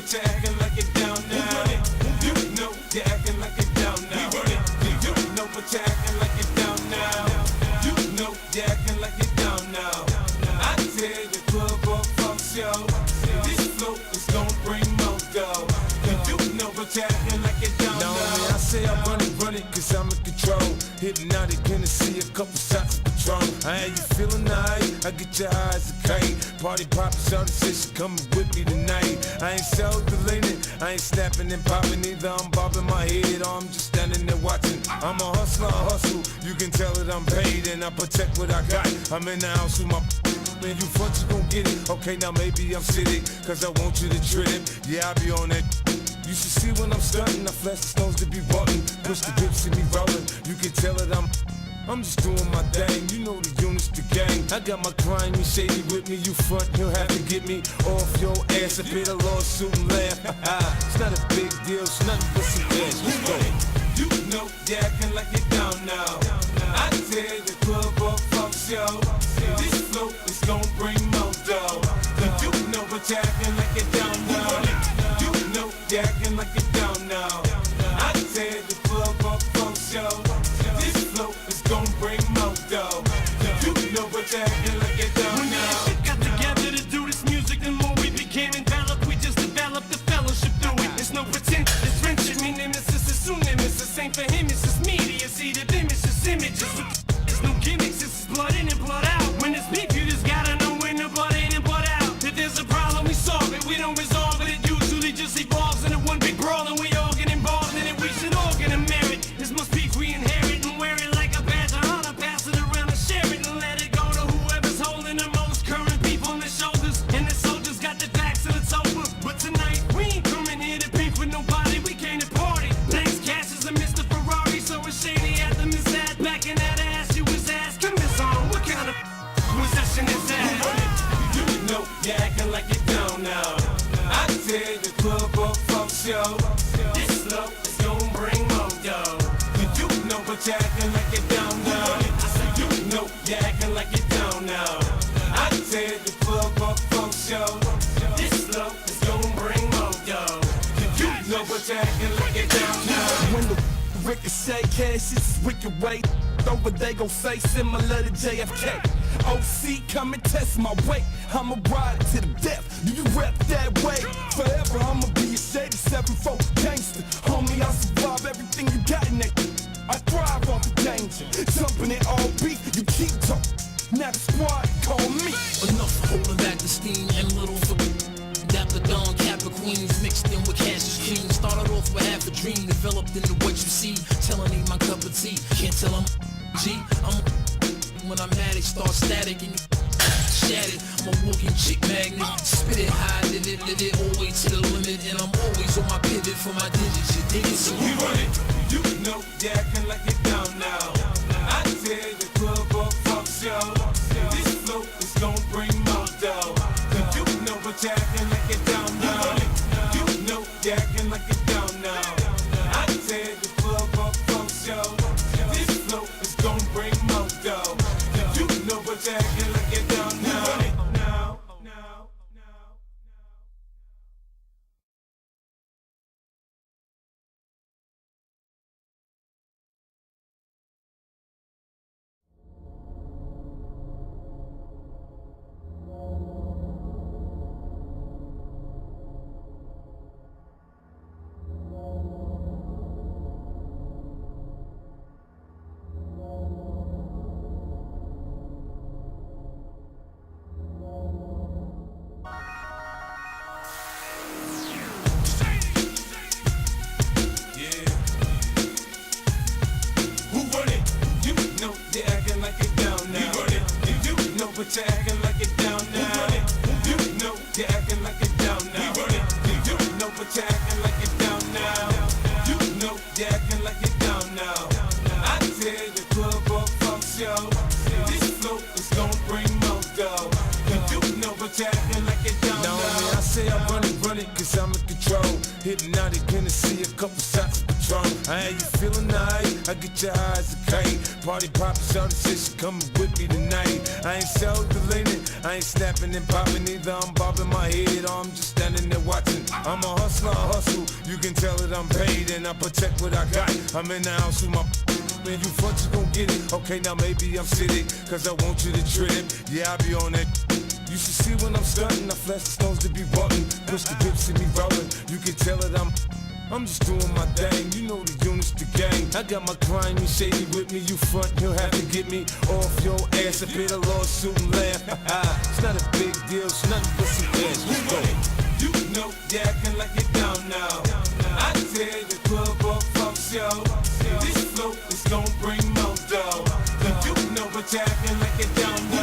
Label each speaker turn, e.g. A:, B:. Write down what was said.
A: but you're acting like it down now. You know you're acting like it down now. You know but you're acting like it down now. You know you're acting like it down now. I tell the club or funk show, this flow is gon' bring more dough. You know but you're acting like it down now.
B: I say I run it, cause I'm in control. Hypnotic Hennessy, a couple shots of Patron. I ain't you feeling nice, I get your eyes a kite. Party poppin', shawty said she coming with me tonight. I ain't self-deleting, I ain't snapping and popping either. I'm bobbing my head or I'm just standing there watching. I'm a hustler, I hustle, you can tell that I'm paid. And I protect what I got, I'm in the house with my man, you front, you gon' get it. Okay, now maybe I'm sitting, cause I want you to trip. Yeah, I be on that. You should see when I'm stunting, I flash the stones to be button. Push the dips in me rolling, you can tell that I'm just doing my thing, you know the units, the gang. I got my crime, you shady with me, you front, you'll have to get me off your ass. I bit a lawsuit and laugh, it's not a big deal, it's nothing but some cash, let's go.
A: You know you're acting like it down now. I tell the club or funk show, this flow is gon' bring more dough. You know but you're acting like it down now. You know you're acting like it down now. I tell the club or funk show, this flow is gon' bring more dough. You know but you're acting like it down now.
C: When we got together to do this music, the more we became enveloped, we just developed the fellowship through it. There's no pretend, it's friendship, me nemesis is soon nemesis. Ain't for him, it's just media, see the image, it's images. There's no gimmicks, it's blood in and blood out. When it's beef, you just gotta know when the blood in and blood out. If there's a problem, we solve it, we don't resolve it. It usually just evolves into one big brawl, and we all get involved in it. We should all get a merit. This must be we inherit and wear it like a badge of honor. Pass it around and share it and let it go to whoever's holding the most current people on their shoulders. And the soldiers got their backs and it's over. But tonight we ain't coming here to beef with nobody. We came to party. Thanks, Cash is a Mr. Ferrari, so it's shady at the Miss Ad. Back in that ass, you was asking Miss on what kind of possession is that?
A: You know you're acting like it down now. I tell the club or funk show, this flow is gon' bring more dough. You know but you're acting like it down now. I said you know you're acting like it down now. I tell the club or funk show, this flow is gon' bring more dough. You know but you're acting like it down now.
D: When the ricochet cash is wicked way over, they gon' say similar to JFK. OC, come and test my weight. I'ma ride it to the death. Do you rep that way? Forever, I'ma be a shady 7-4 gangster. Homie, I survive everything you got in that. I thrive off the danger. Jumping in all beat, you keep talking. Now the squad call me.
E: Enough for holding back the steam and little for Dapper Dawn, Kappa Queens mixed in with Cassius Cream. Started off with half a dream, developed into what you see. Telling ain't my cup of tea, can't tell I'm G. I'm when I'm at it, start static and shattered. I'm a walking chick magnet. Spit it high, live it all way to the limit. And I'm always on my pivot for my digits, you dig it? So
A: we run it, you know you're acting like it down now. I tell the club or funk show, this flow is gon' bring more dough. You know but you're acting like it down now. You know you're acting like it down now. I tell the club or funk show, this flow is gon' bring more dough. You know but you're acting like it down now. But you're acting like it down now. You know you're acting like it down now. You know but you're acting like it down now. You know you're acting like it down now. I tell the club or funk show, this flow is gon' bring more dough. You know but you're acting like it down now.
B: I say I run it, cause I'm in control. Hypnotic Hennessy, a couple shots of Patron. I ain't you feeling nice, I get your eyes a kite. Party poppin', shawty said she coming with me tonight. I ain't self-deleting, I ain't snapping and popping either. I'm bobbing my head or I'm just standing there watching. I'm a hustler, I hustle. You can tell that I'm paid and I protect what I got. I'm in the house with my man, you front, you gon' get it. Okay, now maybe I'm sitting, cause I want you to trip. Yeah, I be on that. You should see when I'm stunting, I flash the stones to be wanting. Push the whip, see me rolling. You can tell that I'm just doing my thing. You know the units, the gang. I got my crime and shady with me. You front, you'll have to get me off your ass. I paid a lawsuit and laugh. It's not a big deal, it's nothing but some cash. Let's go.
A: You know you acting like you don't know. I tell the club up, folks, yo. This flow is gon' bring more dough. You know what you acting like you don't know.